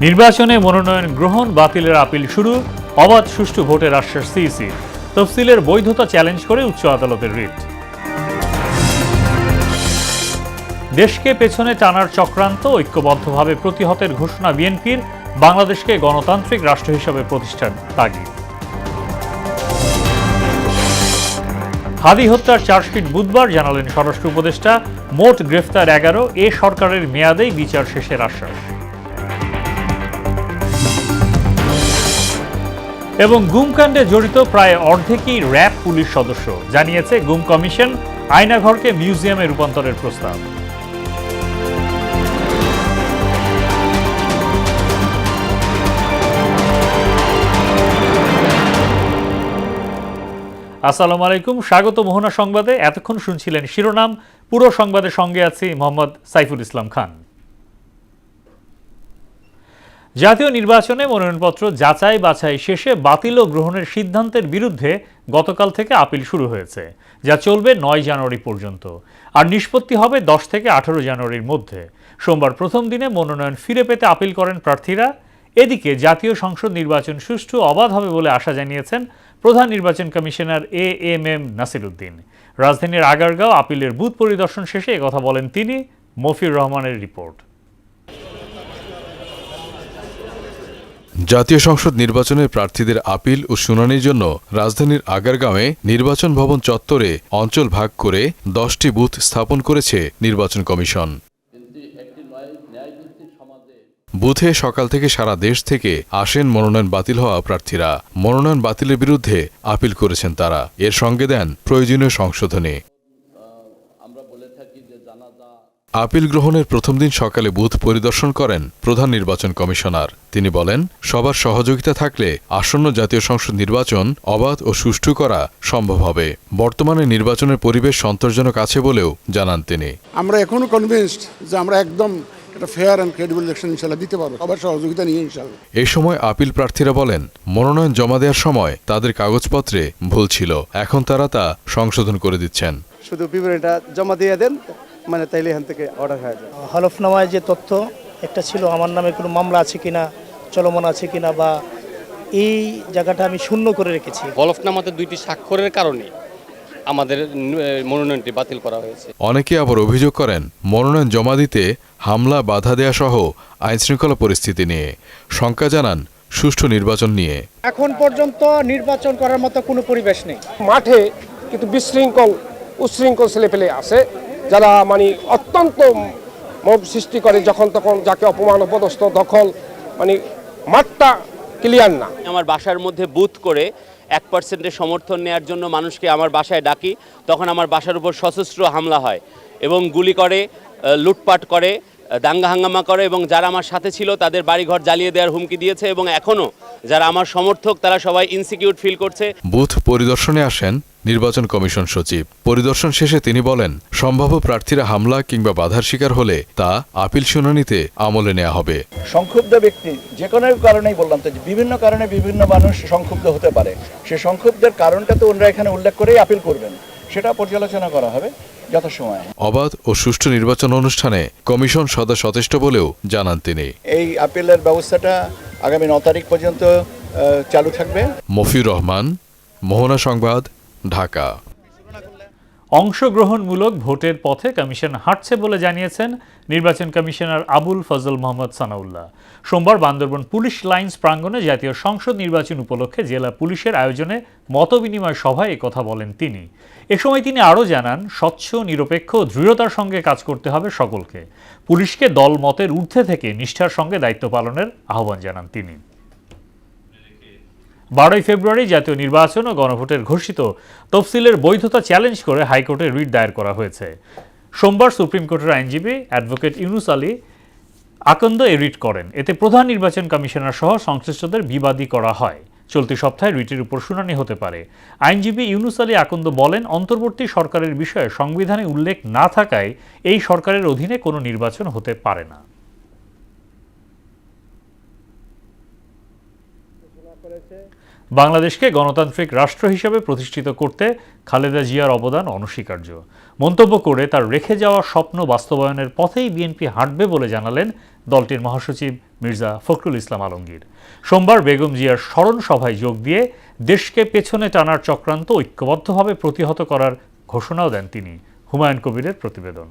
নির্বাচনে মনোনয়ন গ্রহণ বাতিলের আপিল শুরু, অবাধ সুষ্ঠু ভোটের আশ্বাস সিইসি, তফসিলের বৈধতা চ্যালেঞ্জ করে উচ্চ আদালতের রিট। দেশকে পেছনে টানার চক্রান্ত ঐক্যবদ্ধভাবে প্রতিহতের ঘোষণা বিএনপির, বাংলাদেশকে গণতান্ত্রিক রাষ্ট্র হিসেবে প্রতিষ্ঠার তাগিদ। হাদি হত্যার চার্জশিট বুধবার, জানালেন স্বরাষ্ট্র উপদেষ্টা। মোট গ্রেফতার 11, এ সরকারের মেয়াদেই বিচার শেষের আশ্বাস। এবং গুমকাণ্ডে জড়িত প্রায় অর্ধেকই র্যাব পুলিশ সদস্য, জানিয়েছে গুম কমিশন। আয়নাঘরকে মিউজিয়ামে রূপান্তরের প্রস্তাব। আসসালামু আলাইকুম, স্বাগত মোহনা সংবাদে। এতক্ষণ শুনছিলেন শিরোনাম, পুরো সংবাদের সঙ্গে আছি মোহাম্মদ সাইফুল ইসলাম খান। জাতীয় নির্বাচনে মনোনয়নপত্র যাচাই বাছাই শেষে বাতিল ও গ্রহণের সিদ্ধান্তের বিরুদ্ধে গতকাল থেকে আপিল শুরু হয়েছে, যা চলবে 9 জানুয়ারি পর্যন্ত। আর নিষ্পত্তি হবে 10 থেকে 18 জানুয়ারির মধ্যে। সোমবার প্রথম দিনে মনোনয়ন ফিরে পেতে আপিল করেন প্রার্থীরা। এদিকে জাতীয় সংসদ নির্বাচন সুষ্ঠু অবাধ হবে বলে আশা জানিয়েছেন প্রধান নির্বাচন কমিশনার এএমএম নাসির উদ্দিন। রাজধানীর আগারগাঁও আপিলের বুথ পরিদর্শন শেষে একথা বলেন তিনি। মফির রহমানের রিপোর্ট। জাতীয় সংসদ নির্বাচনের প্রার্থীদের আপিল ও শুনানির জন্য রাজধানীর আগারগাঁওয়ে নির্বাচন ভবন চত্বরে অঞ্চল ভাগ করে 10টি বুথ স্থাপন করেছে নির্বাচন কমিশন। বুথে সকাল থেকে সারা দেশ থেকে আসেন মনোনয়ন বাতিল হওয়া প্রার্থীরা। মনোনয়ন বাতিলের বিরুদ্ধে আপিল করেছেন তারা। এর সঙ্গে দেন প্রয়োজনীয় সংশোধনী। আপিল গ্রহণের প্রথম দিন সকালে বুথ পরিদর্শন করেন প্রধান নির্বাচন কমিশনার। তিনি বলেন, সবার সহযোগিতা থাকলে আসন্ন জাতীয় সংসদ নির্বাচন অবাধ ও সুষ্ঠু করা সম্ভব হবে। বর্তমানে নির্বাচনের পরিবেশ সন্তোষজনক আছে বলেও জানান তিনি। আমরা এখনো কনভিন্সড যে আমরা একদম একটা ফেয়ার অ্যান্ড ক্রেডিবল ইলেকশন ইনশাআল্লাহ দিতে পারবো, সবার সহযোগিতা নিয়ে ইনশাআল্লাহ। এই সময় আপিল প্রার্থীরা বলেন, মনোনয়ন জমা দেওয়ার সময় তাদের কাগজপত্রে ভুল ছিল, এখন তারা তা সংশোধন করে দিচ্ছেন। শুধু বিবরণীটা জমা দিয়ে দেন, মানে তাইলে এখান থেকে অর্ডার হয়ে যায়। হলফনামায় যে তথ্য একটা ছিল, আমার নামে কোনো মামলা আছে কিনা, চলমান আছে কিনা, বা এই জায়গাটা আমি শূন্য করে রেখেছি। হলফনামাতে 2টি স্বাক্ষরের কারণে আমাদের মনোনয়নটি বাতিল করা হয়েছে। অনেকে আবার অভিযোগ করেন, মনোনয়ন জমা দিতে হামলা বাধা দেয়া সহ আইনশৃঙ্খলা পরিস্থিতি নিয়ে। শঙ্কা জানান সুষ্ঠু নির্বাচন নিয়ে। এখন পর্যন্ত নির্বাচন করার মতো কোনো পরিবেশ নেই। মাঠে কিন্তু বিশৃঙ্খল উচ্ছৃঙ্খল ছেলেপেলে আছে, যারা মানে অত্যন্ত মব সৃষ্টি করে, যখন তখন যাকে অপমান অপদস্থ দখল, মানে মাঠটা ক্লিয়ার না। আমার বাসার মধ্যে বুথ করে 1% সমর্থন নেওয়ার জন্য মানুষকে আমার বাসায় ডাকি, তখন আমার বাসার উপর সশস্ত্র হামলা হয় এবং গুলি করে, লুটপাট করে, দাঙ্গা হাঙ্গামা করে এবং যারা আমার সাথে ছিল তাদের বাড়িঘর জ্বালিয়ে দেওয়ার হুমকি দিয়েছে এবং এখনও যারা আমার সমর্থক তারা সবাই ইনসিকিউর ফিল করছে। বুথ পরিদর্শনে আসেন নির্বাচন কমিশন সচিব। পরিদর্শন শেষে তিনি বলেন, সম্ভাব্য প্রার্থীরা হামলা কিংবা বাধার শিকার হলে তা আপিল শুনানিতে আমলে নেওয়া হবে। সংক্ষুব্ধ ব্যক্তি যে কোনো কারণেই, বললাম তো, বিভিন্ন কারণে বিভিন্ন মানুষ সংক্ষুব্ধ হতে পারে। সে সংক্ষুব্ধের কারণটা তো ওনারা এখানে উল্লেখ করেই আপিল করবেন, সেটা পর্যালোচনা করা হবে যথাসময়ে। অবাধ ও সুষ্ঠু নির্বাচন অনুষ্ঠানে কমিশন সদা সচেষ্ট বলেও জানান তিনি। এই আপিলের ব্যবস্থাটা আগামী 9 তারিখ পর্যন্ত চালু থাকবে। মফির রহমান, মোহনা সংবাদ, ঢাকা। অংশগ্রহণমূলক ভোটের পথে কমিশন হাঁটছে বলে জানিয়েছেন নির্বাচন কমিশনার আবুল ফজল মোহাম্মদ সানাউল্লাহ। সোমবার বান্দরবান পুলিশ লাইন্স প্রাঙ্গণে জাতীয় সংসদ নির্বাচন উপলক্ষে জেলা পুলিশের আয়োজনে মতবিনিময় সভায় একথা বলেন তিনি। এ সময় তিনি আরও জানান, স্বচ্ছ, নিরপেক্ষ, দৃঢ়তার সঙ্গে কাজ করতে হবে সকলকে। পুলিশকে দল মতের ঊর্ধ্বে থেকে নিষ্ঠার সঙ্গে দায়িত্ব পালনের আহ্বান জানান তিনি। 12 ফেব্রুয়ারি জাতীয় নির্বাচন ও গণভোটের ঘোষিত তফসিলের বৈধতা চ্যালেঞ্জ করে হাইকোর্টে রিট দায়ের করা হয়েছে। সোমবার সুপ্রিম কোর্টের আইনজীবী অ্যাডভোকেট ইউনুস আলী আকন্দ এ রিট করেন। এতে প্রধান নির্বাচন কমিশনার সহ সংশ্লিষ্টদের বিবাদী করা হয়। চলতি সপ্তাহে রিটের উপর শুনানি হতে পারে। আইনজীবী ইউনুস আলী আকন্দ বলেন, অন্তর্বর্তী সরকারের বিষয়ে সংবিধানে উল্লেখ না থাকায় এই সরকারের অধীনে কোনো নির্বাচন হতে পারে না। বাংলাদেশকে গণতান্ত্রিক রাষ্ট্র হিসেবে প্রতিষ্ঠিত করতে খালেদা জিয়ার অবদান অনস্বীকার্য মন্তব্য করে তার রেখে যাওয়া স্বপ্ন বাস্তবায়নের পথেই বিএনপি হাঁটবে বলে জানালেন দলটির মহাসচিব মির্জা ফখরুল ইসলাম আলমগীর। সোমবার বেগম জিয়ার স্মরণ সভায় যোগ দিয়ে দেশকে পেছনে টানার চক্রান্ত ঐক্যবদ্ধভাবে প্রতিহত করার ঘোষণাও দেন তিনি। হুমায়ুন কবিরের প্রতিবেদন।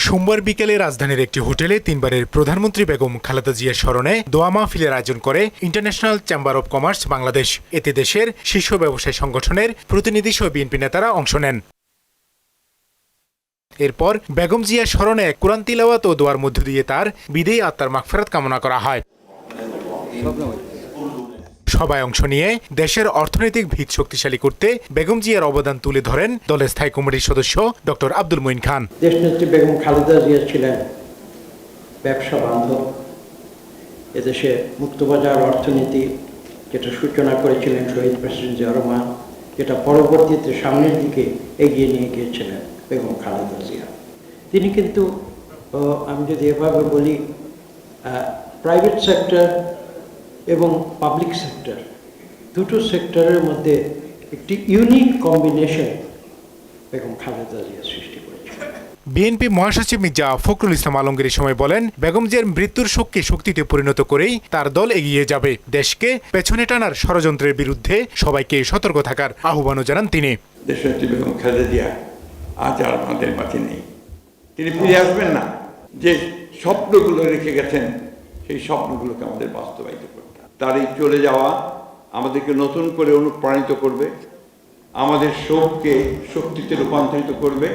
সোমবার বিকেলে রাজধানীর একটি হোটেলে তিনবারের প্রধানমন্ত্রী বেগম খালেদা জিয়ার স্মরণে দোয়া মাহফিলের আয়োজন করে international chamber of commerce Bangladesh. এতে দেশের শীর্ষ ব্যবসায়ী সংগঠনের প্রতিনিধি সহ বিএনপি নেতারা অংশ নেন। এরপর বেগম জিয়ার স্মরণে কোরআন তিলাওয়াত ও দোয়ার মধ্য দিয়ে তার বিদেয়ী আত্মার মাগফিরাত কামনা করা হয়। সভায় অংশ নিয়ে দেশের অর্থনৈতিক ভিত শক্তিশালী করতে বেগম জিয়ার অবদান তুলে ধরেন দলের স্থায়ী কমিটির সদস্য ডক্টর আব্দুল মঈন খান। দেশনেত্রী বেগম খালেদা জিয়া ছিলেন ব্যবসা বান্ধব। এদেশে মুক্তবাজার অর্থনীতি যেটা সূচনা করেছিলেন শহীদ প্রেসিডেন্ট জিয়া রহমান, যেটা পরবর্তীতে সামনের দিকে এগিয়ে নিয়ে গিয়েছিলেন বেগম খালেদা জিয়া। তিনি কিন্তু আমি যদি এভাবে বলি, প্রাইভেট সেক্টর এবং পাবলিক সেক্টর দুটো সেক্টরের মধ্যে একটি ইউনিক কম্বিনেশন বেগম খালেদা জিয়া সৃষ্টি করেছিল। বিএনপি মহাসচিব মির্জা ফখরুল ইসলাম আলমগীর এই সময় বলেন, বেগম জিয়ার মৃত্যুর শোককে শক্তিতে পরিণত করেই তার দল এগিয়ে যাবে। দেশকে পেছনে টানার ষড়যন্ত্রের বিরুদ্ধে সবাইকে সতর্ক থাকার আহ্বানও জানান তিনি। দেশনেত্রী বেগম খালেদা জিয়া আজ আর আমাদের মাঝে নেই, তিনি ফিরে আসবেন না। যে স্বপ্নগুলো রেখে গেছেন সেই স্বপ্নগুলোকে আমাদের বাস্তবায়িত করতে, তার এই চলে যাওয়া আমাদেরকে নতুন করে অনুপ্রাণিত করবে, আমাদের শোককে শক্তিতে রূপান্তরিত করবে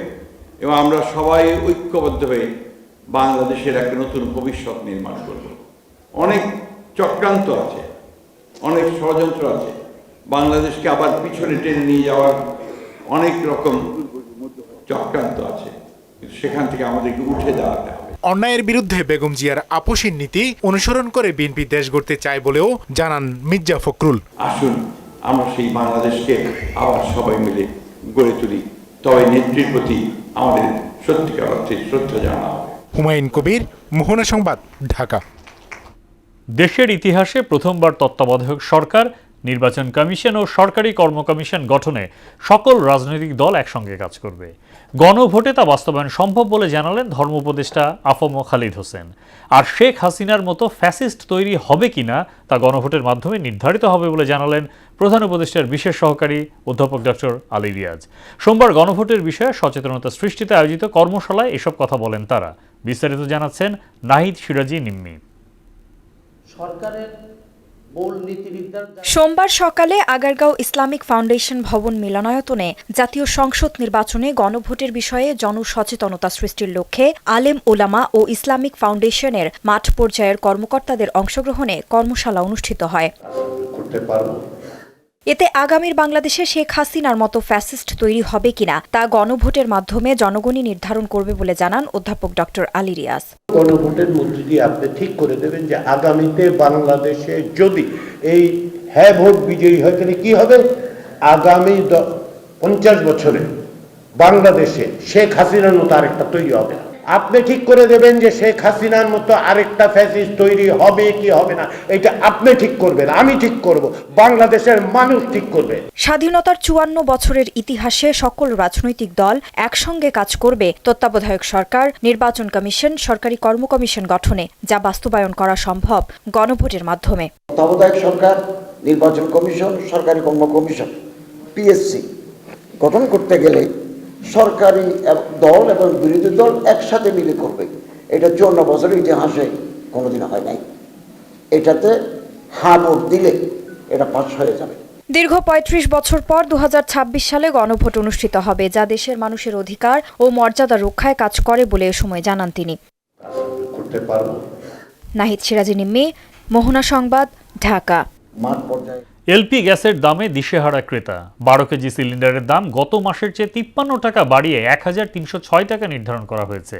এবং আমরা সবাই ঐক্যবদ্ধ হয়ে বাংলাদেশের একটা নতুন ভবিষ্যৎ নির্মাণ করব। অনেক চক্রান্ত আছে, অনেক ষড়যন্ত্র আছে, বাংলাদেশকে আবার পিছনে টেনে নিয়ে যাওয়ার অনেক রকম চক্রান্ত আছে, কিন্তু সেখান থেকে আমাদেরকে উঠে দাঁড়াতে হবে। অন্যায়ের বিরুদ্ধে বেগম জিয়ার আপোষহীন নীতি অনুসরণ করে বিএনপি দেশ গড়তে চায় বলেও জানান মির্জা ফখরুল। আসুন আমরা সেই বাংলাদেশকে আবার সবাই মিলে গড়ে তুলি, তবে নেত্রীর প্রতি আমাদের সত্যিকার অর্থে শ্রদ্ধা জানানো হবে। হুমায়ুন কবির, মোহনা সংবাদ, ঢাকা। দেশের ইতিহাসে প্রথমবার তত্ত্বাবধায়ক সরকার, নির্বাচন কমিশন ও সরকারি কর্ম কমিশন গঠনে সকল রাজনৈতিক দল একসঙ্গে কাজ করবে। গণভোটে তা বাস্তবায়ন সম্ভব বলে জানালেন ধর্ম উপদেষ্টা আফম খালিদ হোসেন। আর শেখ হাসিনার মতো ফ্যাসিস্ট তৈরি হবে কিনা তা গণভোটের মাধ্যমে নির্ধারিত হবে বলে জানালেন প্রধান উপদেষ্টার বিশেষ সহকারী অধ্যাপক ডক্টর আলী রিয়াজ। সোমবার গণভোটের বিষয়ে সচেতনতা সৃষ্টিতে আয়োজিত কর্মশালায় এসব কথা বলেন তারা। বিস্তারিত জানাচ্ছেন নাহিদ সিরাজি নিম্মি। সোমবার সকালে আগারগাঁও ইসলামিক ফাউন্ডেশন ভবন মিলনায়তনে জাতীয় সংসদ নির্বাচনে গণভোটের বিষয়ে জনসচেতনতা সৃষ্টির লক্ষ্যে আলেম ওলামা ও ইসলামিক ফাউন্ডেশনের মাঠ পর্যায়ের কর্মকর্তাদের অংশগ্রহণে কর্মশালা অনুষ্ঠিত হয়। এতে আগামীর বাংলাদেশে শেখ হাসিনার মতো ফ্যাসিস্ট তৈরি হবে কিনা তা গণভোটের মাধ্যমে জনগণই নির্ধারণ করবে বলে জানান অধ্যাপক ডক্টর আলী রিয়াজ। গণভোটের মধ্যে দিয়ে আপনি ঠিক করে দেবেন যে আগামীতে বাংলাদেশে যদি এই হ্যাঁ ভোট বিজয়ী হয় তাহলে কি হবে, আগামী 50 বছরে বাংলাদেশে শেখ হাসিনার মতো আরেকটা তৈরি হবে না। আপনি ঠিক করে দেবেন যে শেখ হাসিনার মতো আরেকটা ফ্যাসিস্ট তৈরি হবে কি হবে না, এটা আপনি ঠিক করবেন, আমি ঠিক করব, বাংলাদেশের মানুষ ঠিক করবে। স্বাধীনতার 54 বছরের ইতিহাসে সকল রাজনৈতিক দল একসঙ্গে কাজ করবে তত্ত্বাবধায়ক সরকার, নির্বাচন কমিশন, সরকারি কর্ম কমিশন গঠনে, যা বাস্তবায়ন করা সম্ভব গণভোটের মাধ্যমে। তত্ত্বাবধায়ক সরকার, নির্বাচন কমিশন, সরকারি কর্ম কমিশন, পিএসসি গঠন করতে গেলে সরকারি দল এবং বিরোধী দল একসাথে মিলে করবে। এটা 54 বছরের ইতিহাসে কোনোদিন হয় নাই। এটাতে হ্যাঁ ভোট দিলে এটা পাস হয়ে যাবে। দীর্ঘ 35 বছর পর 2026 সালে গণভোট অনুষ্ঠিত হবে, যা দেশের মানুষের অধিকার ও মর্যাদা রক্ষায় কাজ করে বলে এ সময় জানান তিনি। নাহিদ সিরাজি নিম্মি, মোহনা সংবাদ, ঢাকা। এলপি গ্যাসের দামে দিশেহারা ক্রেতা। 12 কেজি সিলিন্ডারের দাম গত মাসের চেয়ে 53 টাকা বাড়িয়ে 1306 টাকা নির্ধারণ করা হয়েছে,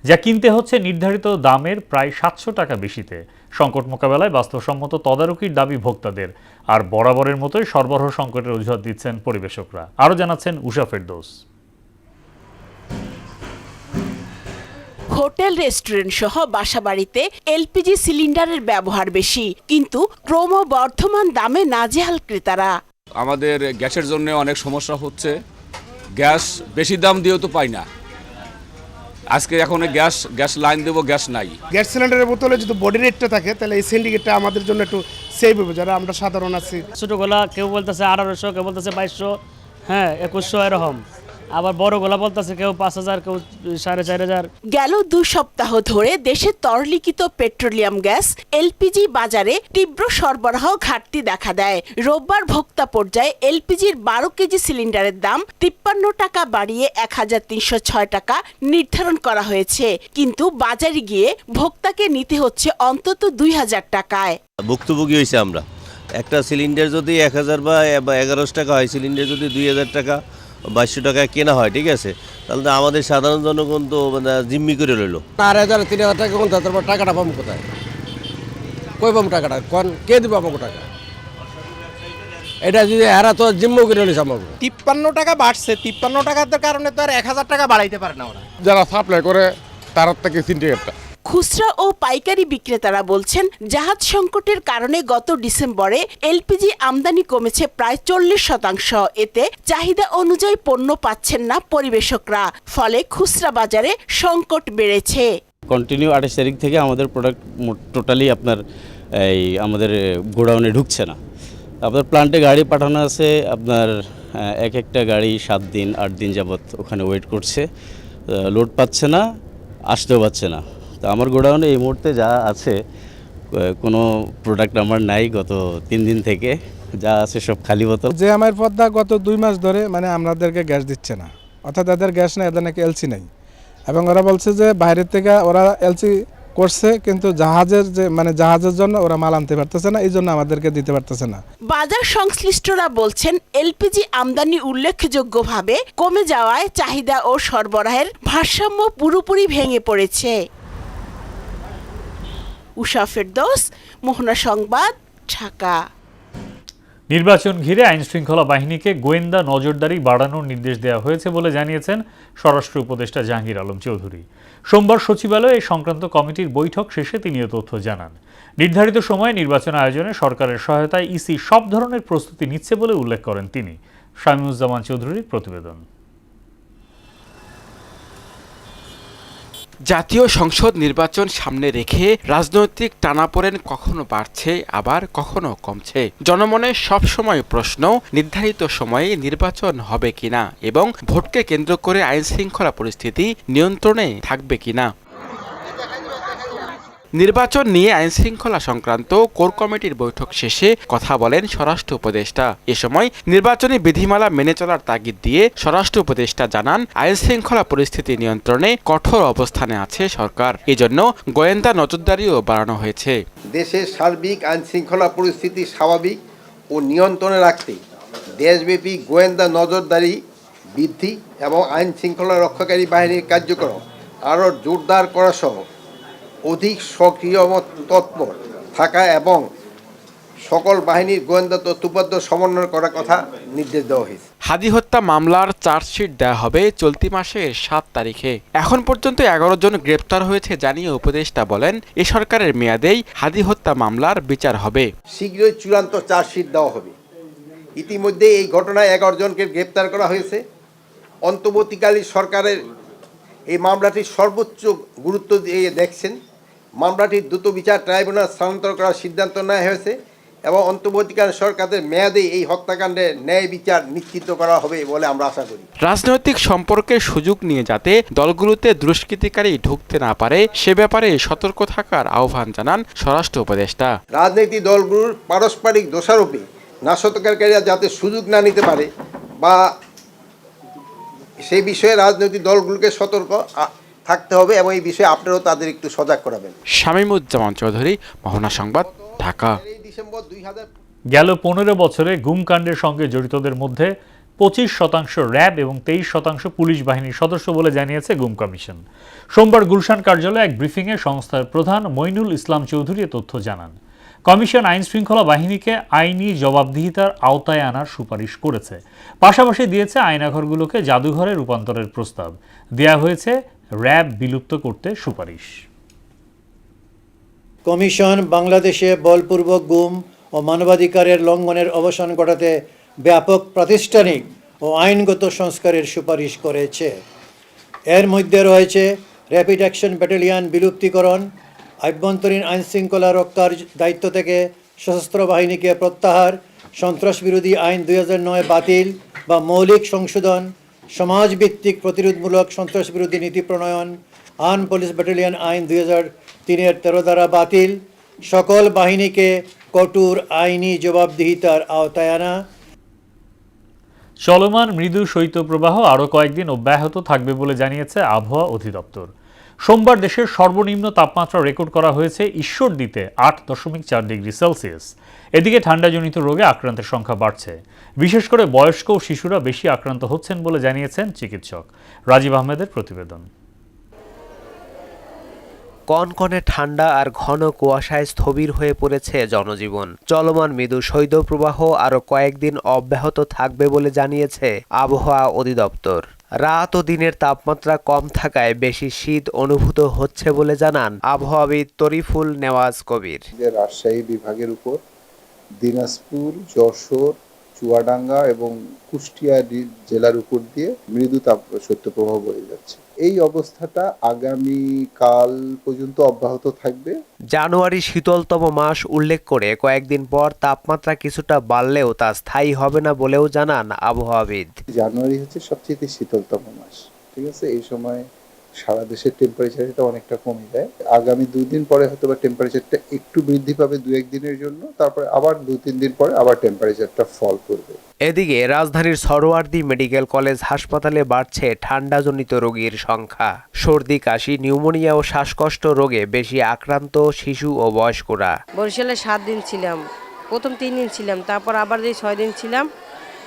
যা কিনতে হচ্ছে নির্ধারিত দামের প্রায় 700 টাকা বেশিতে। সংকট মোকাবেলায় বাস্তবসম্মত তদারকির দাবি ভোক্তাদের, আর বরাবরের মতোই সরবরাহ সংকটের অজুহাত দিচ্ছেন পরিবেশকরা। আরও জানাচ্ছেন উষা ফেরদৌস। হোটেল, রেস্টুরেন্ট সহ বাসাবাড়িতে এলপিজি সিলিন্ডারের ব্যবহার বেশি, কিন্তু ক্রমবর্ধমান দামে নাজেহাল ক্রেতারা। আমাদের গ্যাসের জন্য অনেক সমস্যা হচ্ছে, গ্যাস বেশি দাম দিয়েও তো পাই না, আজকে এখন গ্যাস লাইন দেবো, গ্যাস নাই। গ্যাস সিলিন্ডারের বোতলে যদি বডি রেটটা থাকে তাহলে এই সিন্ডিকেটটা আমাদের জন্য একটু সেভ হবে, যারা আমরা সাধারণ আছি। ছোটোগুলা কেউ বলতেছে 1800, কেউ বলতেছে 2200, হ্যাঁ 2100 এরকম। আবার বড় গোলা বলতেছে কেউ 5000, কেউ 4500। গেল 2 সপ্তাহ ধরে দেশে তরলিখিত পেট্রোলিয়াম গ্যাস এলপিজি বাজারে তীব্র সরবরাহ ঘাটতি দেখা দেয়। রোববার ভোক্তা পর্যায়ে এলপিজির 12 কেজি সিলিন্ডারের দাম 53 টাকা বাড়িয়ে 1306 টাকা নির্ধারণ করা হয়েছে, কিন্তু বাজারে গিয়ে ভোক্তাকে নিতে হচ্ছে অন্তত 2000 টাকায়। ভুক্তভোগী হয়েছে আমরা। একটা সিলিন্ডার যদি 1000 বা 1100 টাকা হয়, সিলিন্ডার যদি 2000 টাকা 2200 টাকায় কেনা হয়, ঠিক আছে, তাহলে তো আমাদের সাধারণ জনগণ তো মানে জিম্মি করে রইল। 4000 3000 টাকা কোন তারপর টাকাটা পাবো কোথায়? কই পাবো টাকাটা? কোন কে দিবে আমাকে টাকা? এটা যদি এরা তো জিম্মি করে রইছে আমাকে। 53 টাকা বাড়ছে, 53 টাকার কারণে তো আর 1000 টাকা বাড়াইতে পারে না ওরা। যারা সাপ্লাই করে তার থেকে সিন্ডিকেটটা। খুচরা ও পাইকারি বিক্রেতারা বলছেন, জাহাজ সংকটের কারণে গত ডিসেম্বরে এলপিজি আমদানি কমেছে প্রায় 40%। এতে চাহিদা অনুযায়ী পণ্য পাচ্ছেন না পরিবেশকরা, ফলে খুচরা বাজারে সংকট বেড়েছে। কন্টিনিউ 28 তারিখ থেকে আমাদের প্রোডাক্ট টোটালি আপনার এই আমাদের গোডাউনে ঢুকছে না। আপনার প্লান্টে গাড়ি পাঠানো আছে, আপনার এক একটা গাড়ি 7 দিন 8 দিন যাবত ওখানে ওয়েট করছে, লোড পাচ্ছে না, আসতেও পাচ্ছে না। তো আমার গোডাউনে এই মুহূর্তে যা আছে কোনো প্রোডাক্ট আমার নাই। গত 3 দিন থেকে যা আছে সব খালি বোতল। যে আমার পদ্মা গত 2 মাস ধরে মানে আমাদেরকে গ্যাস দিচ্ছে না, অর্থাৎ এদের গ্যাস নেই, এদের নাকি এলসি নেই, এবং ওরা বলছে যে বাইরের থেকে ওরা এলসি করছে, কিন্তু জাহাজের জন্য ওরা মাল আনতে পারতেছে না, এই জন্য আমাদেরকে দিতে পারতেছে না। বাজার সংশ্লিষ্টরা বলছেন, এলপিজি আমদানি উল্লেখযোগ্যভাবে কমে যাওয়ায় চাহিদা ও সরবরাহের ভারসাম্য পুরোপুরি ভেঙে পড়েছে। উষা ফেরদৌস, মোহনা সংবাদ, ঢাকা। নির্বাচন ঘিরে আইনশৃঙ্খলা বাহিনীকে গোয়েন্দা নজরদারি বাড়ানোর নির্দেশ দেওয়া হয়েছে বলে জানিয়েছেন স্বরাষ্ট্র উপদেষ্টা জাহাঙ্গীর আলম চৌধুরী। সোমবার সচিবালয়ে এই সংক্রান্ত কমিটির বৈঠক শেষে তিনি এ তথ্য জানান। নির্ধারিত সময়ে নির্বাচন আয়োজনে সরকারের সহায়তায় ইসি সব ধরনের প্রস্তুতি নিচ্ছে বলে উল্লেখ করেন তিনি। শামীমুজ্জামান চৌধুরীর প্রতিবেদন। জাতীয় সংসদ নির্বাচন সামনে রেখে রাজনৈতিক টানাপোড়েন কখনো বাড়ছে, আবার কখনো কমছে। জনমনে সবসময় প্রশ্ন, নির্ধারিত সময়ে নির্বাচন হবে কিনা এবং ভোটকে কেন্দ্র করে আইনশৃঙ্খলা পরিস্থিতি নিয়ন্ত্রণে থাকবে কিনা। নির্বাচন নিয়ে আইনশৃঙ্খলা সংক্রান্ত কোর কমিটির বৈঠক শেষে কথা বলেন স্বরাষ্ট্র উপদেষ্টা। এ সময় নির্বাচনী বিধিমালা মেনে চলার তাগিদ দিয়ে স্বরাষ্ট্র উপদেষ্টা জানান, আইনশৃঙ্খলা পরিস্থিতি নিয়ন্ত্রণে কঠোর অবস্থানে আছে সরকার, এজন্য গোয়েন্দা নজরদারিও বাড়ানো হয়েছে। দেশের সার্বিক আইনশৃঙ্খলা পরিস্থিতি স্বাভাবিক ও নিয়ন্ত্রণে রাখতে দেশব্যাপী গোয়েন্দা নজরদারি বৃদ্ধি এবং আইনশৃঙ্খলা রক্ষাকারী বাহিনীর কার্যক্রম আরও জোরদার করা সহ অধিক সক্রিয় তৎপর থাকা এবং সকল বাহিনীর গোয়েন্দা তথ্যপত্র সমন্বয় করার কথা নির্দেশ দেওয়া হয়েছে। হাদি হত্যা মামলার চার্জশিট দেওয়া হবে চলতি মাসের 7 তারিখে। এখন পর্যন্ত 11 জন গ্রেপ্তার হয়েছে জানিয়ে উপদেষ্টা বলেন, এ সরকারের মেয়াদেই হাদি হত্যা মামলার বিচার হবে। শীঘ্রই চূড়ান্ত চার্জশিট দেওয়া হবে। ইতিমধ্যে এই ঘটনায় 11 জনকে গ্রেপ্তার করা হয়েছে। অন্তর্বর্তীকালীন সরকারের এই মামলাটির সর্বোচ্চ গুরুত্ব দিয়ে দেখছেন। মামলাটির দ্রুত বিচার ট্রাইব্যুনাল স্থানান্তর করার সিদ্ধান্ত নেওয়া হয়েছে এবং অন্তর্বর্তীকালীন সরকারের মেয়াদে এই হত্যাকাণ্ডের ন্যায় বিচার নিশ্চিত করা হবে বলে আমরা আশা করি। রাজনৈতিক সম্পর্কের সুযোগ নিয়ে যাতে দলগুলোতে দুষ্কৃতিকারী ঢুকতে না পারে সে ব্যাপারে সতর্ক থাকার আহ্বান জানান স্বরাষ্ট্র উপদেষ্টা। রাজনৈতিক দলগুলোর পারস্পরিক দোষারোপে নাশকতাকারীরা যাতে সুযোগ না নিতে পারে বা সেই বিষয়ে রাজনৈতিক দলগুলোকে সতর্ক থাকতে হবে এবং এই বিষয়ে আপনারাও তাদের একটু সজাগ করাবেন। শামীমুজ্জামান চৌধুরী, মোহনা সংবাদ, ঢাকা। গেল 15 বছরে গুমকাণ্ডের সঙ্গে জড়িতদের মধ্যে 25% র্যাব এবং 23% পুলিশ বাহিনীর সদস্য বলে জানিয়েছে গুম কমিশন। সোমবার গুলশান কার্যালয়ে এক ব্রিফিংয়ে সংস্থার প্রধান মইনুল ইসলাম চৌধুরী তথ্য জানান। কমিশন আইনশৃঙ্খলা বাহিনীকে আইনি জবাবদিহিতার আওতায় আনার সুপারিশ করেছে, পাশাপাশি দিয়েছে আয়নাঘরগুলোকে জাদুঘরে রূপান্তরের প্রস্তাব, দেয়া হয়েছে র্যাব বিলুপ্ত করতে সুপারিশ। কমিশন বাংলাদেশে বলপূর্বক গুম ও মানবাধিকারের লঙ্ঘনের অবসান ঘটাতে ব্যাপক প্রাতিষ্ঠানিক ও আইনগত সংস্কারের সুপারিশ করেছে। এর মধ্যে রয়েছে র্যাপিড অ্যাকশন ব্যাটালিয়ন বিলুপ্তিকরণ, আভ্যন্তরীণ আইনশৃঙ্খলা রক্ষার দায়িত্ব থেকে সশস্ত্র বাহিনীকে প্রত্যাহার, সন্ত্রাসবিরোধী আইন 2009 বাতিল বা মৌলিক সংশোধন, সমাজভিত্তিক প্রতিরোধমূলক সন্ত্রাসবিরোধী নীতি প্রণয়ন, আর্ম পুলিশ ব্যাটালিয়ন আইন 2003-এর 13 ধারা বাতিল, সকল বাহিনীকে কঠোর আইনি জবাবদিহিতার আওতায় আনা। চলমান মৃদু শৈত্যপ্রবাহ আরও কয়েকদিন অব্যাহত থাকবে বলে জানিয়েছে আবহাওয়া অধিদপ্তর। সোমবার দেশের সর্বনিম্ন তাপমাত্রা রেকর্ড করা হয়েছে ঈশ্বরদীতে 8.4 ডিগ্রি সেলসিয়াস। এদিকে ঠান্ডাজনিত রোগে আক্রান্তের সংখ্যা বাড়ছে। বিশেষ করে বয়স্ক ও শিশুরা বেশি আক্রান্ত হচ্ছেন বলে জানিয়েছেন চিকিৎসক। রাজীব আহমেদের প্রতিবেদন। কনকনে ঠান্ডা আর ঘন কুয়াশায় স্থবির হয়ে পড়েছে জনজীবন। চলমান মৃদু শৈত্যপ্রবাহ আরও কয়েকদিন অব্যাহত থাকবে বলে জানিয়েছে আবহাওয়া অধিদপ্তর। রাত ও দিনের তাপমাত্রা কম থাকায় বেশি শীত অনুভূত হচ্ছে বলে জানান আবহাওয়াবিদ তরিফুল নেওয়াজ কবির। রাজশাহী বিভাগের উপর দিনাজপুর, যশোর, চুয়াডাঙ্গা এবং কুষ্টিয়া জেলার উপর দিয়ে মৃদু শৈত্যপ্রবাহ বয়ে যাচ্ছে। এই অবস্থাটা আগামী কাল পর্যন্ত অব্যাহত থাকবে। জানুয়ারি শীতলতম মাস উল্লেখ করে কয়েকদিন পর তাপমাত্রা কিছুটা বাড়লেও তা স্থায়ী হবে না বলেও জানান আবহাওয়াবিদ। জানুয়ারি হচ্ছে সবচেয়ে শীতলতম মাস, ঠিক আছে? এই সময় সারা দেশের টেম্পারেচারটা অনেকটা কমে যায়। আগামী 2 দিন পরে হয়তো বা টেম্পারেচারটা একটু বৃদ্ধি পাবে 2-1 দিনের জন্য, তারপরে আবার 2-3 দিন পরে আবার টেম্পারেচারটা ফল করবে। এদিকে রাজধানীর সরোয়ার্দী মেডিকেল কলেজ হাসপাতালে বাড়ছে ঠান্ডাজনিত রোগীর সংখ্যা। সর্দি, কাশি, নিউমোনিয়া ও শ্বাসকষ্ট রোগে বেশি আক্রান্ত শিশু ও বয়স্করা। বরিশালে 7 দিন ছিলাম, প্রথম 3 দিন ছিলাম, তারপর আবার যে 6 দিন ছিলাম,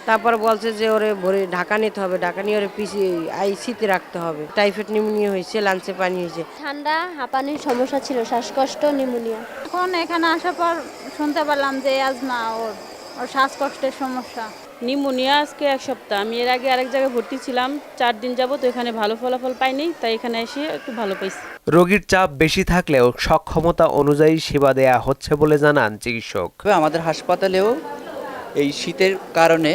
তারপর বলছে যে ওরে ভরে ঢাকা নিতে হবে, ঢাকা নিয়ে ওরে আইসিতে রাখতে হবে। টাইফয়েড নিউমোনিয়া হয়েছে, লাঞ্চে পানি হয়েছে। ঠান্ডা, হাঁপানির সমস্যা ছিল, শ্বাসকষ্ট, নিউমোনিয়া। এখন এখানে আসার পর শুনতে পারলাম যে আজমা, ওর শ্বাসকষ্টের সমস্যা। নিউমোনিয়া আজকে 1 সপ্তাহ। আমি এর আগে আরেক জায়গায় ভর্তি ছিলাম, 4 দিন যাবত এখানে ভালো ফলাফল পাইনি, তাই এখানে এসে একটু ভালো পাইছি। রোগীর চাপ বেশি থাকলেও সক্ষমতা অনুযায়ী সেবা দেয়া হচ্ছে বলে জানান চিকিৎসক। আমাদের হাসপাতালেও এই শীতের কারণে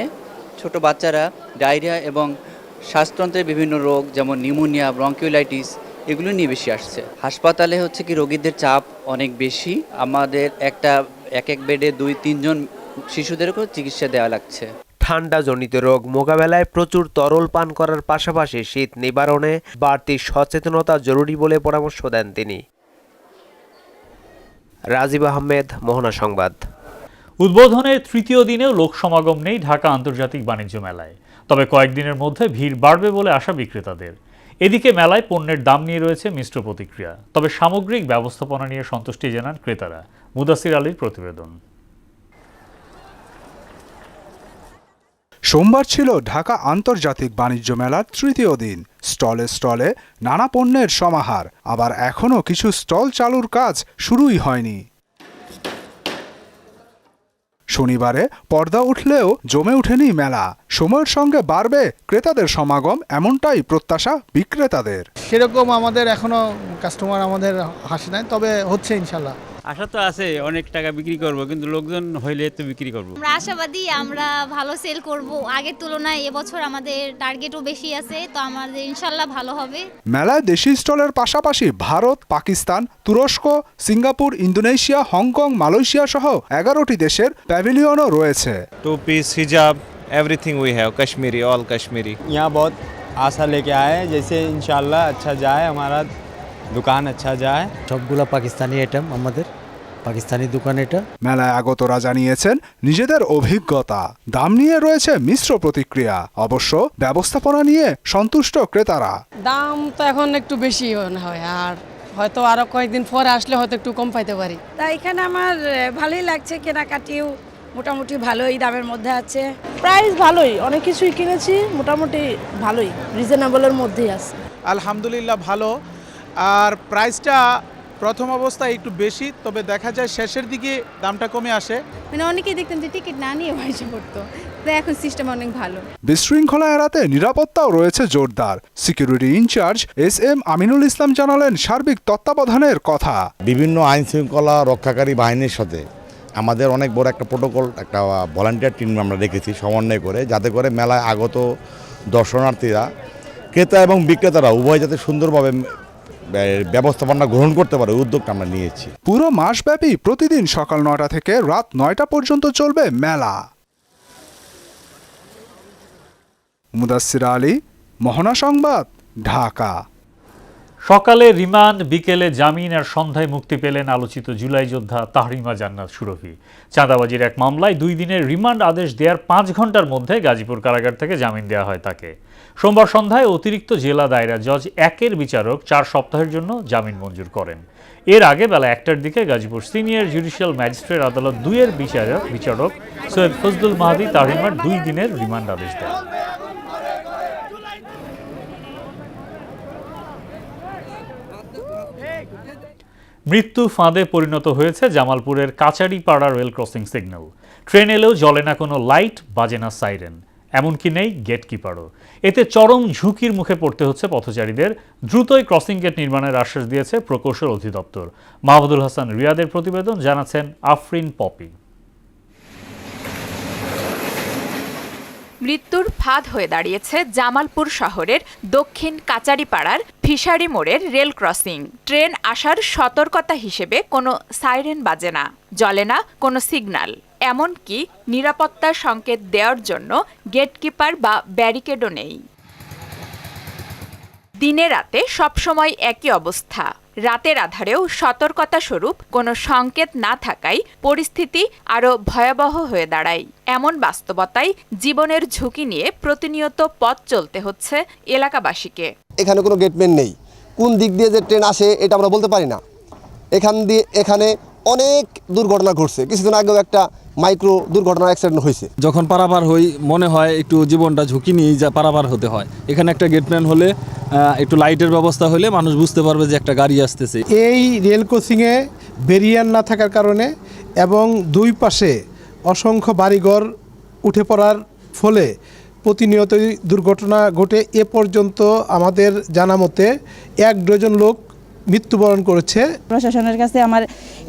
ছোট বাচ্চারা ডায়রিয়া এবং শ্বাসতন্ত্রের বিভিন্ন রোগ যেমন নিউমোনিয়া, ব্রঙ্কিওলাইটিস এগুলো নিয়ে বেশি আসছে। হাসপাতালে হচ্ছে কি রোগীদের চাপ অনেক বেশি। আমাদের এক বেডে 2-3 জন শিশুদেরকেও চিকিৎসা দেওয়া লাগছে। ঠান্ডাজনিত রোগ মোকাবেলায় প্রচুর তরল পান করার পাশাপাশি শীত নিবারণে বাড়তি সচেতনতা জরুরি বলে পরামর্শ দেন তিনি। রাজীব আহমেদ, মোহনা সংবাদ। উদ্বোধনের 3য় দিনেও লোক সমাগম নেই ঢাকা আন্তর্জাতিক বাণিজ্য মেলায়। তবে কয়েকদিনের মধ্যে ভিড় বাড়বে বলে আশা বিক্রেতাদের। এদিকে মেলায় পণ্যের দাম নিয়ে রয়েছে মিশ্র প্রতিক্রিয়া। তবে সামগ্রিক ব্যবস্থাপনা নিয়ে সন্তুষ্টি জানান ক্রেতারা। মুদাসির আলীর প্রতিবেদন। সোমবার ছিল ঢাকা আন্তর্জাতিক বাণিজ্য মেলার 3য় দিন। স্টলে স্টলে নানা পণ্যের সমাহার। আবার এখনও কিছু স্টল চালুর কাজ শুরুই হয়নি। শনিবারে পর্দা উঠলেও জমে ওঠেনি মেলা। সময়ের সঙ্গে বাড়বে ক্রেতাদের সমাগম, এমনটাই প্রত্যাশা বিক্রেতাদের। সেরকম আমাদের এখনো কাস্টমার আমাদের হাসি নাই, তবে হচ্ছে ইনশাল্লাহ। আশা তো আছে অনেক টাকা বিক্রি করব, কিন্তু লোকজন হইলে তো বিক্রি করব। আমরা আশাবাদী, আমরা ভালো সেল করব। আগের তুলনায় এবছর আমাদের টার্গেটও বেশি আছে, তো আমাদের ইনশাল্লাহ ভালো হবে। মেলায় দেশি স্টলের পাশাপাশি ভারত, পাকিস্তান, তুরস্ক, সিঙ্গাপুর, ইন্দোনেশিয়া, হংকং, মালয়েশিয়া সহ 11টি দেশের প্যাভিলিয়নও রয়েছে। टू पीस, हिजाब, everything we have, Kashmiri, all Kashmiri. यहाँ बहुत आशा लेके आए, जैसे इंशाल्लाह अच्छा जाए, हमारा দোকান আচ্ছা যায়। সবগুলো পাকিস্তানি আইটেম, আমাদের পাকিস্তানি দোকান এটা। মেলায় আগতরা জানিয়েছেন নিজেদের অভিজ্ঞতা। দাম নিয়ে রয়েছে মিশ্র প্রতিক্রিয়া। অবশ্য ব্যবস্থাপনা নিয়ে সন্তুষ্ট ক্রেতারা। দাম তো এখন একটু বেশি হয়, আর হয়তো আরো কয়েকদিন পরে আসলে হয়তো একটু কম পাইতে পারি। তাই এখানে আমার ভালোই লাগছে, কেনাকাটিও মোটামুটি ভালোই দামের মধ্যে আছে। প্রাইস ভালোই, অনেক কিছুই কিনেছি, মোটামুটি ভালোই, রিজনেবলের মধ্যেই আছে। আলহামদুলিল্লাহ ভালো। আর প্রাইসটা প্রথম অবস্থায় একটু বেশি, তবে দেখা যায় শেষের দিকে দামটা কমে আসে। মানে অনেকেই দেখতেন যে টিকিট না নিয়ে বসে পড়তো, তো এখন সিস্টেম অনেক ভালো। বিশৃঙ্খলা এড়াতে নিরাপত্তাও রয়েছে জোরদার। Security in charge SM Aminul Islam জানালেন সার্বিক তত্ত্বাবধানের কথা। বিভিন্ন আইন শৃঙ্খলা রক্ষাকারী বাহিনীর সাথে আমাদের অনেক বড় একটা প্রোটোকল, একটা ভলান্টিয়ার টিম আমরা রেখেছি সমন্বয় করে, যাতে করে মেলায় আগত দর্শনার্থীরা, ক্রেতা এবং বিক্রেতারা উভয় যাতে সুন্দরভাবে ব্যবস্থাপনা গ্রহণ করতে পারে উদ্যোগটা আমরা নিয়েছি। পুরো মাসব্যাপী প্রতিদিন সকাল ৯টা থেকে রাত ৯টা পর্যন্ত চলবে মেলা। মুদাসসির আলী, মোহনা সংবাদ, ঢাকা। সকালে রিমান্ড, বিকেলে জামিন আর সন্ধ্যায় মুক্তি পেলেন আলোচিত জুলাই যোদ্ধা তাহরিমা জান্নাত সুরভি। চাঁদাবাজির এক মামলায় 2 দিনের রিমান্ড আদেশ দেওয়ার 5 ঘন্টার মধ্যে গাজীপুর কারাগার থেকে জামিন দেওয়া হয় তাকে। সোমবার সন্ধ্যায় অতিরিক্ত জেলা দায়রা জজ 1-এর বিচারক 4 সপ্তাহের জন্য জামিন মঞ্জুর করেন। এর আগে বেলা 1টার দিকে গাজীপুর সিনিয়র জুডিশিয়াল ম্যাজিস্ট্রেট আদালত 2-এর বিচারক সৈয়দ ফজলুল মাহদী তাহরিমার 2 দিনের রিমান্ড আদেশ দেন। মৃত্যু ফাঁদে পরিণত হয়েছে জামালপুরের Kanchrapara rail crossing signal. Train এলেও জ্বলে না কোনো লাইট, বাজে না সাইরেন, এমনকি নেই গেটকিপারও। এতে চরম ঝুঁকির মুখে পড়তে হচ্ছে পথচারীদের। দ্রুতই ক্রসিং গেট নির্মাণের আশ্বাস দিয়েছে প্রকৌশল অধিদপ্তর। মাহমুদুল হাসান রিয়াদের প্রতিবেদন, জানাচ্ছেন আফরিন পপি। মৃত্যুর ফাঁদ হয়ে দাঁড়িয়েছে জামালপুর শহরের দক্ষিণ কাচারিপাড়ার ফিশারি মোড়ের রেল ক্রসিং। ট্রেন আসার সতর্কতা হিসেবে কোনো সাইরেন বাজে না, জ্বলে না কোনো সিগন্যাল, এমনকি নিরাপত্তার সংকেত দেওয়ার জন্য গেটকিপার বা ব্যারিকেডও নেই। দিনে রাতে সবসময় একই অবস্থা। রাতের আধারেও সতর্কতা স্বরূপ কোনো সংকেত না থাকায় পরিস্থিতি আরও ভয়াবহ হয়ে দাঁড়ায়। এমন বাস্তবতায় জীবনের ঝুঁকি নিয়ে প্রতিনিয়ত পথ চলতে হচ্ছে এলাকাবাসীকে। এখানে কোনো গেটম্যান নেই, কোন দিক দিয়ে যে ট্রেন আসে এটা আমরা বলতে পারি না। এখানে অনেক দুর্ঘটনা ঘটছে। কিছুদিন আগেও একটা মাইক্রো দুর্ঘটনা অ্যাক্সিডেন্ট হয়েছে। যখন পারাপার হই মনে হয় একটু জীবনটা ঝুঁকি নিয়ে পারাপার হতে হয়। এখানে একটা গেটম্যান হলে, একটু লাইটের ব্যবস্থা হলে মানুষ বুঝতে পারবে যে একটা গাড়ি আসতেছে। এই রেল ক্রসিংয়ে ব্যারিয়ার না থাকার কারণে এবং দুই পাশে অসংখ্য বাড়িঘর উঠে পড়ার ফলে প্রতিনিয়তই দুর্ঘটনা ঘটে। এ পর্যন্ত আমাদের জানা মতে 1 ডজন লোক মৃত্যুবরণ করেছে। প্রশাসনের কাছে আমার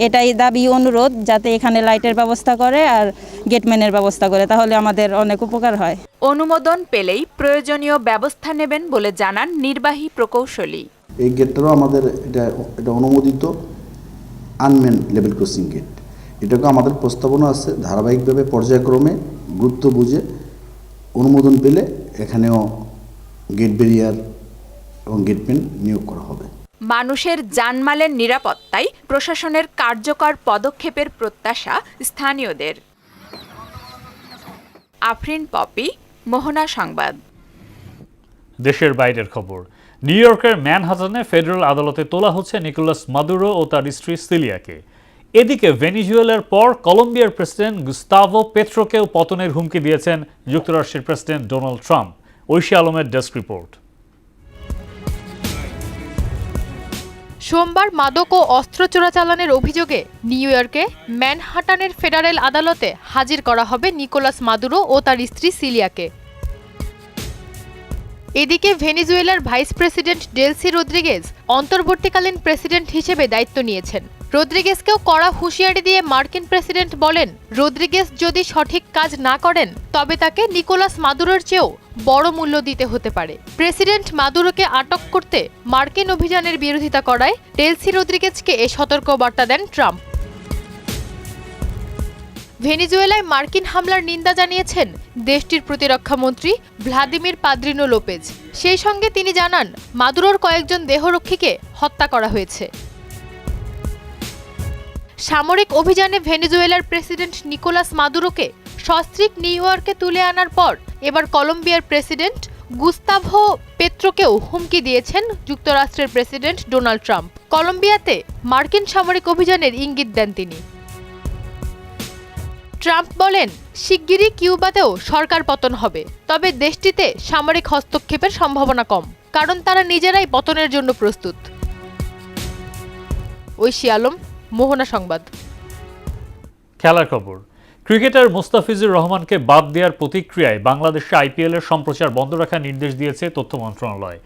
এটাই দাবি, অনুরোধ, যাতে এখানে লাইটের ব্যবস্থা করে আর গেটম্যানের ব্যবস্থা করে, তাহলে আমাদের অনেক উপকার হয়। অনুমোদন পেলেই প্রয়োজনীয় ব্যবস্থা নেবেন বলে জানান নির্বাহী প্রকৌশলী। এই গেটটারও আমাদের এটা অনুমোদিত আনমেন লেভেল ক্রসিং গেট। এটাকে আমাদের প্রস্তাবনা আছে, ধারাবাহিকভাবে পর্যায়ক্রমে গুরুত্ব বুঝে অনুমোদন পেলে এখানেও গেট ব্যারিয়ার এবং গেটম্যান নিয়োগ করা হবে। মানুষের জানমালের নিরাপত্তায় প্রশাসনের কার্যকর পদক্ষেপের প্রত্যাশা স্থানীয়দের। আফরিন পপি, মোহনা সংবাদ। দেশের বাইরের খবর। নিউ ইয়র্কের ম্যানহাটনে ফেডারেল আদালতে তোলা হচ্ছে নিকোলাস মাদুরো ও তার স্ত্রী সিলিয়াকে। এদিকে ভেনিজুয়েলার পর কলম্বিয়ার প্রেসিডেন্ট গুস্তাভো পেট্রোকেও পতনের হুমকি দিয়েছেন যুক্তরাষ্ট্রের প্রেসিডেন্ট ডোনাল্ড ট্রাম্প। ঐশী আলমের ডেস্ক রিপোর্ট। সোমবার মাদক ও অস্ত্র চোরাচালানের অভিযোগে নিউ ইয়র্কে ম্যানহাটানের ফেডারেল আদালতে হাজির করা হবে নিকোলাস মাদুরো ও তার স্ত্রী সিলিয়াকে। এদিকে ভেনিজুয়েলার ভাইস প্রেসিডেন্ট ডেলসি রদ্রিগেজ অন্তর্বর্তীকালীন প্রেসিডেন্ট হিসেবে দায়িত্ব নিয়েছেন। রদ্রিগেজকেও কড়া হুঁশিয়ারি দিয়ে মার্কিন প্রেসিডেন্ট বলেন, রদ্রিগেজ যদি সঠিক কাজ না করেন তবে তাকে নিকোলাস মাদুরোর চেয়েও বড় মূল্য দিতে হতে পারে। প্রেসিডেন্ট মাদুরোকে আটক করতে মার্কিন অভিযানের বিরোধিতা করায় ডেলসি রদ্রিগেজকে এ সতর্কবার্তা দেন ট্রাম্প। ভেনিজুয়েলায় মার্কিন হামলার নিন্দা জানিয়েছেন দেশটির প্রতিরক্ষা মন্ত্রী ভ্লাদিমির পাদ্রিনো লোপেজ। সেই সঙ্গে তিনি জানান, মাদুরোর কয়েকজন দেহরক্ষীকে হত্যা করা হয়েছে। সামরিক অভিযানে ভেনিজুয়েলার প্রেসিডেন্ট নিকোলাস মাদুরোকে সস্ত্রীক নিউ ইয়র্কে তুলে আনার পর এবার কলম্বিয়ার প্রেসিডেন্ট গুস্তাভো পেট্রোকেও হুমকি দিয়েছেন যুক্তরাষ্ট্রের প্রেসিডেন্ট ডোনাল্ড ট্রাম্প। কলম্বিয়াতে মার্কিন সামরিক অভিযানের ইঙ্গিত দেন তিনি। ট্রাম্প বলেন, শিগগিরই কিউবাতেও সরকার পতন হবে, তবে দেশটিতে সামরিক হস্তক্ষেপের সম্ভাবনা কম, কারণ তারা নিজেরাই পতনের জন্য প্রস্তুত। ঐশী আলম, মোহনা সংবাদ। খেলার খবর। ক্রিকেটার মুস্তাফিজুর রহমানকে বাদ দেওয়ার প্রতিক্রিয়ায় বাংলাদেশে আইপিএলের সম্প্রচার বন্ধ রাখার নির্দেশ দিয়েছে তথ্য মন্ত্রণালয়।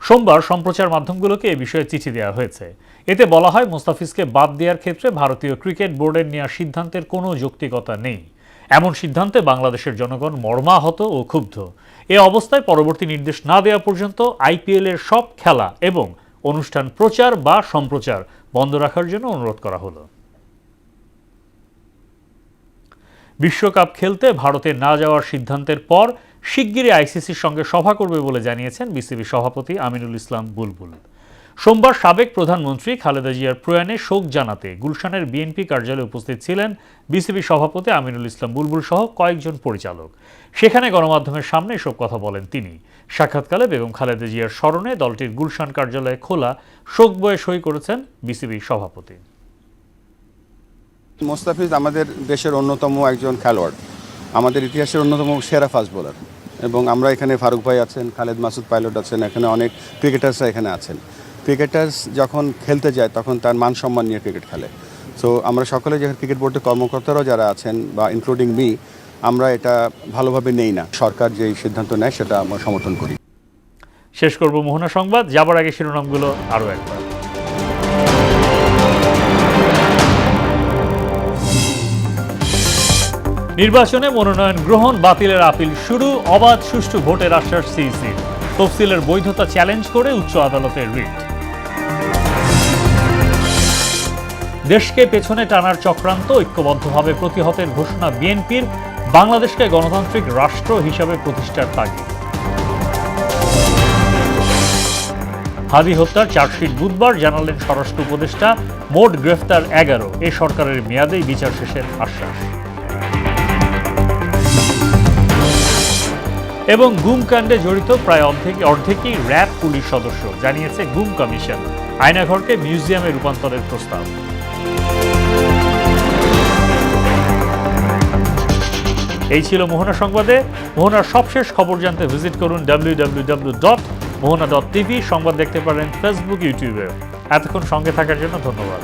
সোমবার সম্প্রচার মাধ্যমগুলোকে এ বিষয়ে চিঠি দেওয়া হয়েছে। এতে বলা হয়, মুস্তাফিজকে বাদ দেওয়ার ক্ষেত্রে ভারতীয় ক্রিকেট বোর্ডের নেওয়া সিদ্ধান্তের কোনো যৌক্তিকতা নেই। এমন সিদ্ধান্তে বাংলাদেশের জনগণ মর্মাহত ও ক্ষুব্ধ। এ অবস্থায় পরবর্তী নির্দেশ না দেওয়া পর্যন্ত আইপিএলের সব খেলা এবং অনুষ্ঠান প্রচার বা সম্প্রচার বন্ধ রাখার জন্য অনুরোধ করা হলো। বিশ্বকাপ খেলতে ভারতে না যাওয়ার সিদ্ধান্তের পর শিগগিরই আইসিসির সঙ্গে সভা করবে বলে জানিয়েছেন বিসিবি সভাপতি আমিনুল ইসলাম বুলবুল। সোমবার সাবেক প্রধানমন্ত্রী খালেদা জিয়ার প্রয়াণে শোক জানাতে গুলশানের বিএনপি কার্যালয়ে উপস্থিত ছিলেন বিসিবি সভাপতি আমিনুল ইসলাম বুলবুল সহ কয়েকজন পরিচালক। সেখানে গণমাধ্যমের সামনে এসব কথা বলেন তিনি। সাক্ষাৎকালে বেগম খালেদা জিয়ার স্মরণে দলটির গুলশান কার্যালয়ে খোলা শোক বইয়ে সই করেছেন বিসিবি সভাপতি। মোস্তাফিজ আমাদের দেশের অন্যতম একজন খেলোয়াড়, আমাদের ইতিহাসের অন্যতম সেরা ফাস্ট বোলার, এবং আমরা এখানে ফারুক ভাই আছেন, খালেদ মাসুদ পাইলট আছেন, এখানে অনেক ক্রিকেটার্সরা এখানে আছেন। ক্রিকেটার্স যখন খেলতে যায় তখন তার মান সম্মান নিয়ে ক্রিকেট খেলে। সো আমরা সকলে যেখানে ক্রিকেট বোর্ডের কর্মকর্তারাও যারা আছেন বা ইনক্লুডিং মি, আমরা এটা ভালোভাবে নেই না। সরকার যেই সিদ্ধান্ত নেয় সেটা আমরা সমর্থন করি। শেষ করব মোহনা সংবাদ, যাবার আগে শিরোনামগুলো আরও একবার। নির্বাচনে মনোনয়ন গ্রহণ বাতিলের আপিল শুরু, অবাধ সুষ্ঠু ভোটের আশ্বাস সিইসি। তফসিলের বৈধতা চ্যালেঞ্জ করে উচ্চ আদালতের রিট। দেশকে পেছনে টানার চক্রান্ত ঐক্যবদ্ধভাবে প্রতিহতের ঘোষণা বিএনপির, বাংলাদেশকে গণতান্ত্রিক রাষ্ট্র হিসাবে প্রতিষ্ঠার তাগিদ। হাদি হত্যার চার্জশিট বুধবার, জানালেন স্বরাষ্ট্র উপদেষ্টা। মোট গ্রেফতার 11, এ সরকারের মেয়াদেই বিচার শেষের আশ্বাস। এবং গুম কাণ্ডে জড়িত প্রায় অর্ধেকই র্যাব পুলিশ সদস্য, জানিয়েছে গুম কমিশন। আয়নাঘরকে মিউজিয়ামে রূপান্তরের প্রস্তাব। এই ছিল মোহনা সংবাদে। মোহনার সবশেষ খবর জানতে ভিজিট করুন www.mohana.tv। সংবাদ দেখতে পারেন ফেসবুক, ইউটিউবে। এতক্ষণ সঙ্গে থাকার জন্য ধন্যবাদ।